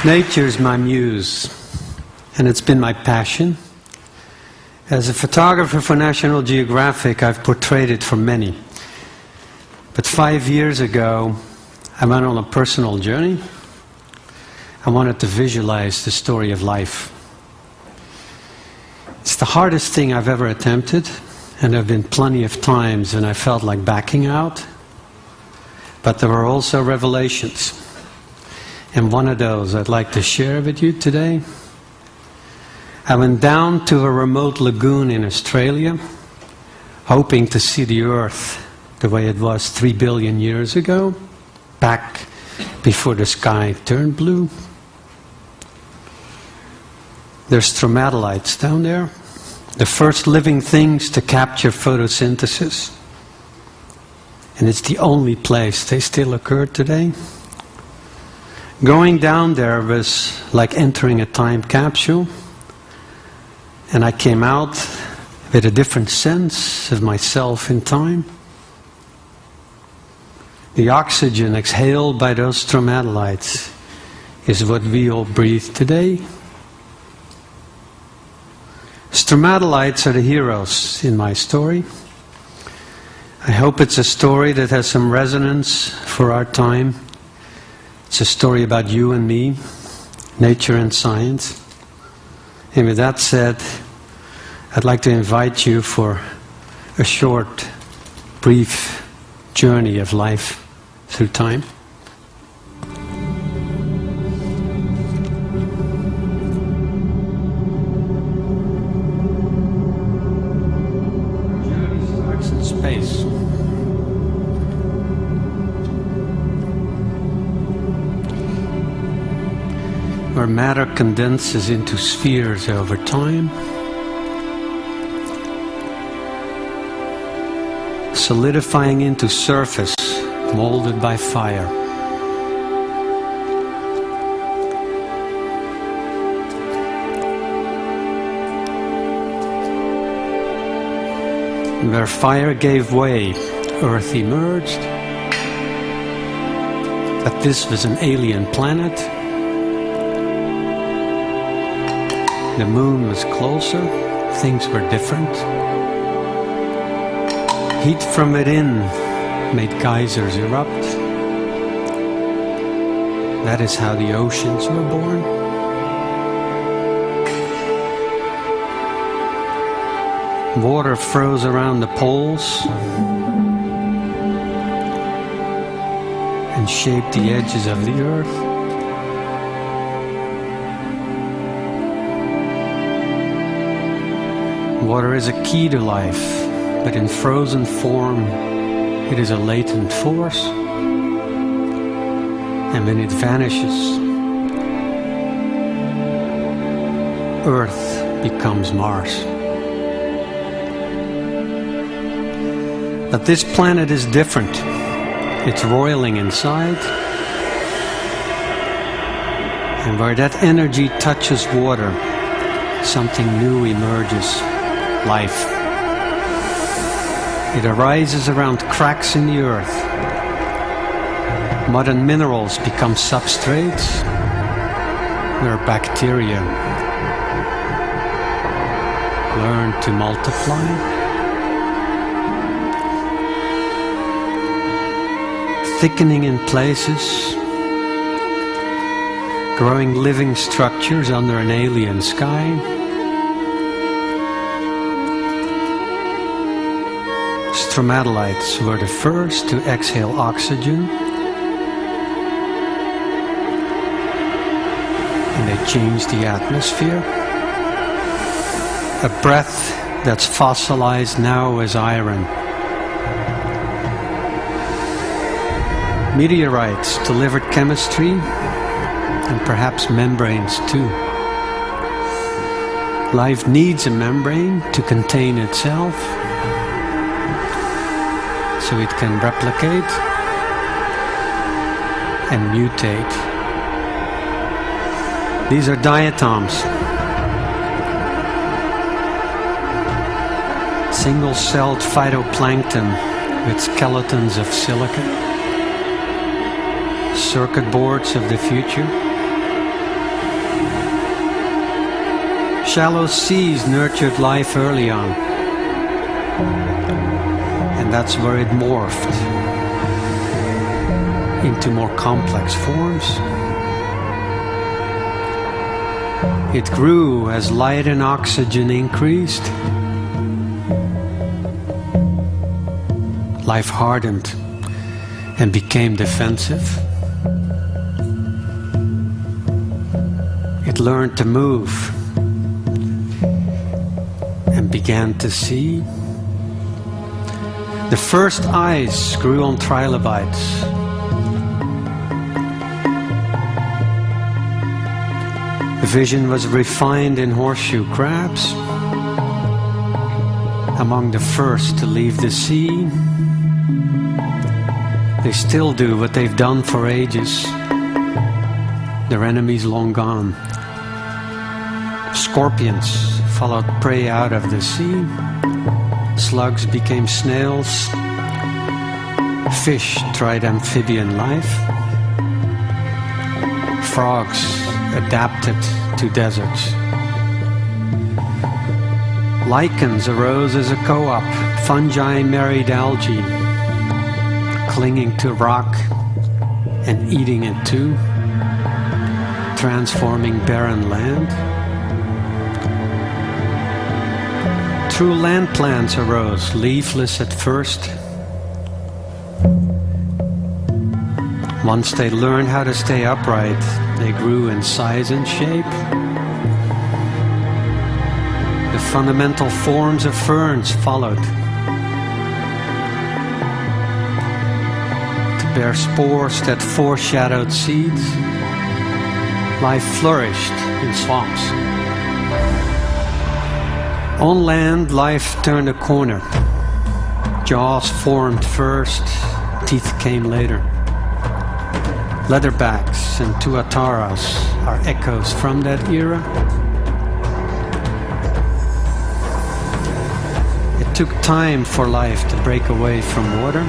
Nature is my muse, and it's been my passion. As a photographer for National Geographic, I've portrayed it for many. But 5 years ago, I went on a personal journey. I wanted to visualize the story of life. It's the hardest thing I've ever attempted, and there have been plenty of times when I felt like backing out. But there were also revelations. And one of those I'd like to share with you today. I went down to a remote lagoon in Australia, hoping to see the Earth the way it was 3 billion years ago, back before the sky turned blue. There's stromatolites down there, the first living things to capture photosynthesis. And it's the only place they still occur today. Going down there was like entering a time capsule, and I came out with a different sense of myself in time. The oxygen exhaled by those stromatolites is what we all breathe today. Stromatolites are the heroes in my story. I hope it's a story that has some resonance for our time. It's a story about you and me, nature and science. And with that said, I'd like to invite you for a short, brief journey of life through time. Our journey starts in space. Where matter condenses into spheres over time, solidifying into surface molded by fire. Where fire gave way, Earth emerged. But this was an alien planet. The moon was closer, things were different. Heat from within made geysers erupt. That is how the oceans were born. Water froze around the poles and shaped the edges of the earth. Water is a key to life, but in frozen form, it is a latent force. And when it vanishes, Earth becomes Mars. But this planet is different. It's roiling inside. And where that energy touches water, something new emerges. Life. It arises around cracks in the earth. Mud and minerals become substrates. Where bacteria learn to multiply. Thickening in places. Growing living structures under an alien sky. Stromatolites were the first to exhale oxygen, and they changed the atmosphere. A breath that's fossilized now as iron. Meteorites delivered chemistry, and perhaps membranes too. Life needs a membrane to contain itself, so it can replicate and mutate. These are diatoms. Single-celled phytoplankton with skeletons of silica. Circuit boards of the future. shallow seas nurtured life early on. And that's where it morphed into more complex forms. It grew as light and oxygen increased. Life hardened and became defensive. It learned to move and began to see. The first eyes grew on trilobites. The vision was refined in horseshoe crabs, among the first to leave the sea. They still do what they've done for ages. Their enemies long gone. Scorpions followed prey out of the sea. Slugs became snails. Fish tried amphibian life. Frogs adapted to deserts. Lichens arose as a co-op. Fungi married algae, clinging to rock and eating it too, transforming barren land. True land plants arose, leafless at first. Once they learned how to stay upright, they grew in size and shape. The fundamental forms of ferns followed to bear spores that foreshadowed seeds. Life flourished in swamps. On land, life turned a corner. Jaws formed first, teeth came later. Leatherbacks and tuataras are echoes from that era. It took time for life to break away from water,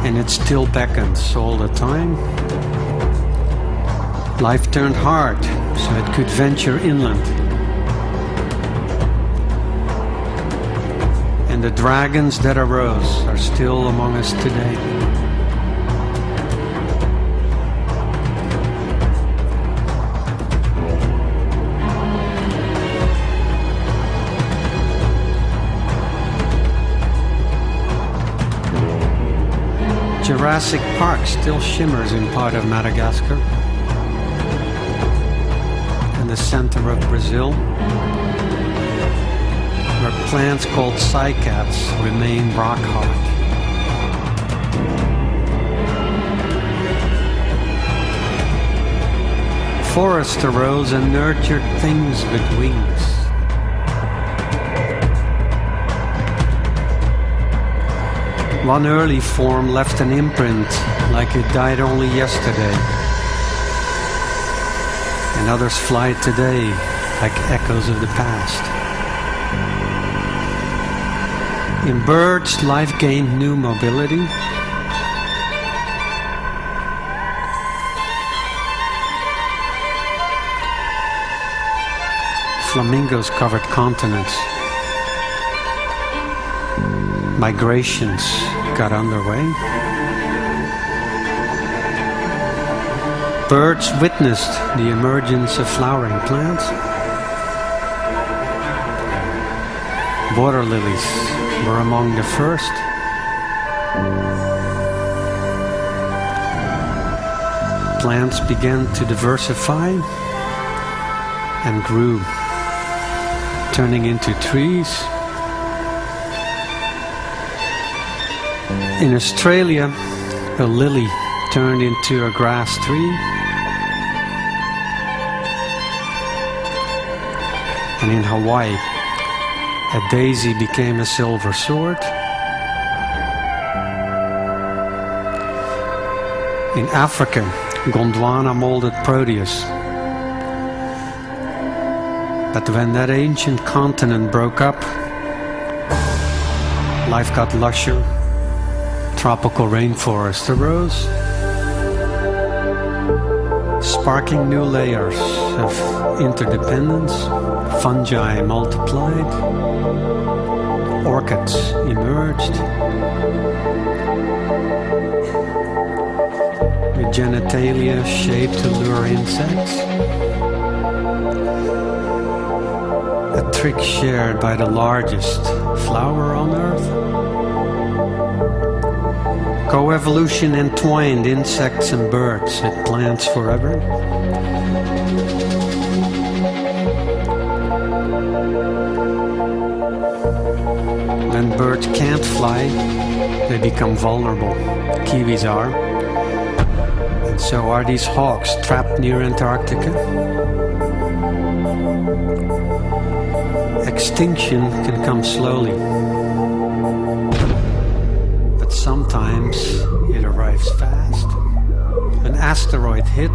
and it still beckons all the time. Life turned hard so it could venture inland. And the dragons that arose are still among us today. Jurassic Park still shimmers in part of Madagascar and the center of Brazil, where plants called cycads remain rock hard. Forest arose and nurtured things with wings. One early form left an imprint like it died only yesterday, and others fly today like echoes of the past. In birds, life gained new mobility. Flamingos covered continents. Migrations got underway. Birds witnessed the emergence of flowering plants. Water lilies were among the first. Plants began to diversify and grew, turning into trees. In Australia, a lily turned into a grass tree. And in Hawaii, a daisy became a silver sword. In Africa, Gondwana molded Proteus. But when that ancient continent broke up, life got lusher. Tropical rainforest arose. sparking new layers of interdependence, fungi multiplied, orchids emerged, with genitalia shaped to lure insects, a trick shared by the largest flower on earth. Coevolution entwined insects and birds with plants forever. When birds can't fly, they become vulnerable. Kiwis are. And so are these hawks trapped near Antarctica. Extinction can come slowly. Sometimes it arrives fast. An asteroid hit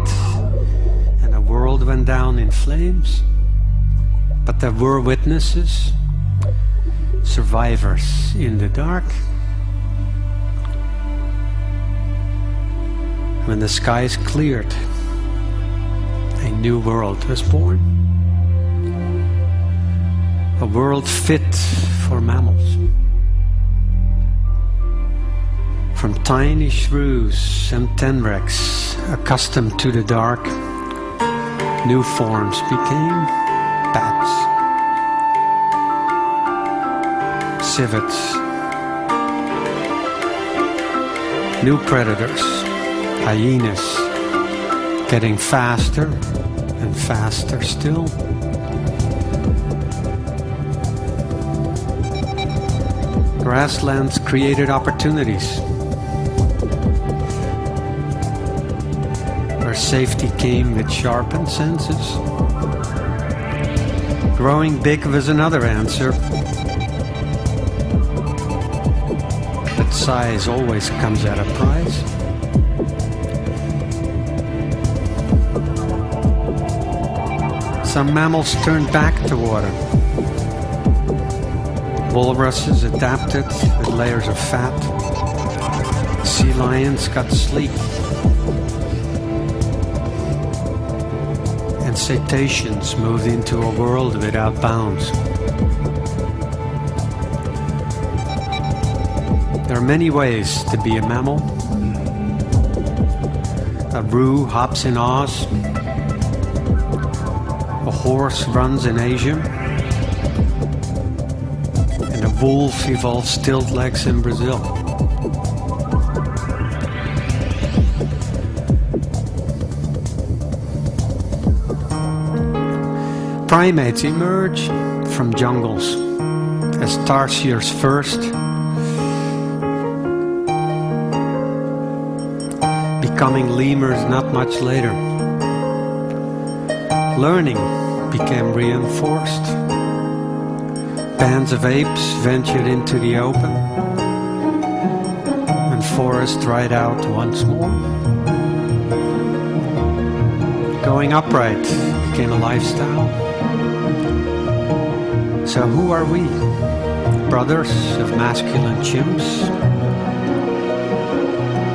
and the world went down in flames. But there were witnesses, survivors in the dark. When the skies cleared, a new world was born. A world fit for mammals. From tiny shrews and tenrecs, accustomed to the dark, new forms became bats, civets, new predators, hyenas, getting faster and faster still. Grasslands created opportunities. Safety came with sharpened senses. Growing big was another answer. But size always comes at a price. Some mammals turned back to water. Walruses adapted with layers of fat. Sea lions got sleek. Cetaceans moved into a world without bounds. There are many ways to be a mammal. A roo hops in Oz. A horse runs in Asia. And a wolf evolves stilt legs in Brazil. Primates emerge from jungles as tarsiers first, becoming lemurs not much later. Learning became reinforced. Bands of apes ventured into the open, and forests dried out once more. Going upright became a lifestyle. So who are we? Brothers of masculine chimps?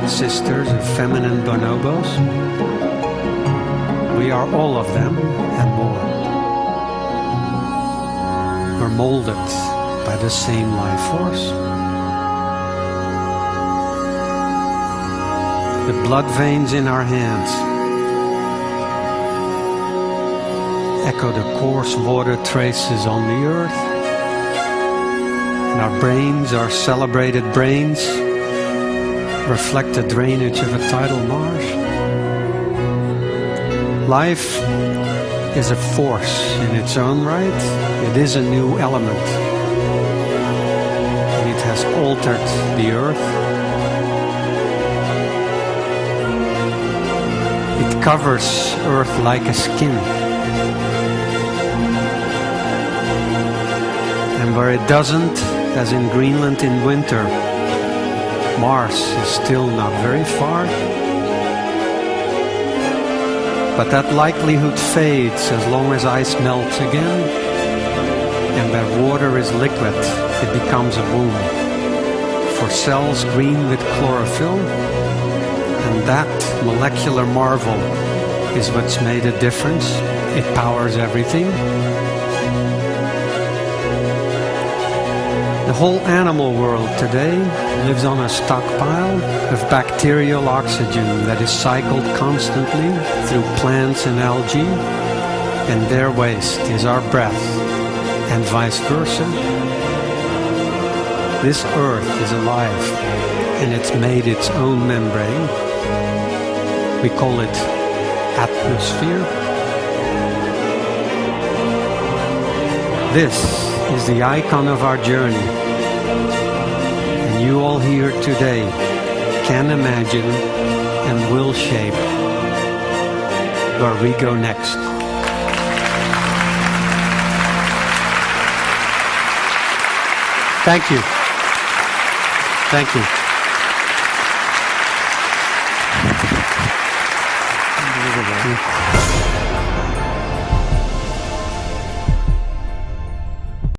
Sisters of feminine bonobos? We are all of them and more. We're molded by the same life force. The blood veins in our hands echo the coarse water traces on the earth. And our brains, our celebrated brains, reflect the drainage of a tidal marsh. Life is a force in its own right. It is a new element. And it has altered the earth. It covers earth like a skin. And where it doesn't, as in Greenland in winter, Mars is still not very far. But that likelihood fades as long as ice melts again. And where water is liquid, it becomes a womb for cells green with chlorophyll. And that molecular marvel is what's made a difference. It powers everything. The whole animal world today lives on a stockpile of bacterial oxygen that is cycled constantly through plants and algae, and their waste is our breath, and vice versa. This earth is alive, and it's made its own membrane. We call it atmosphere. This is the icon of our journey, and you all here today can imagine and will shape where we go next. Thank you. Thank you.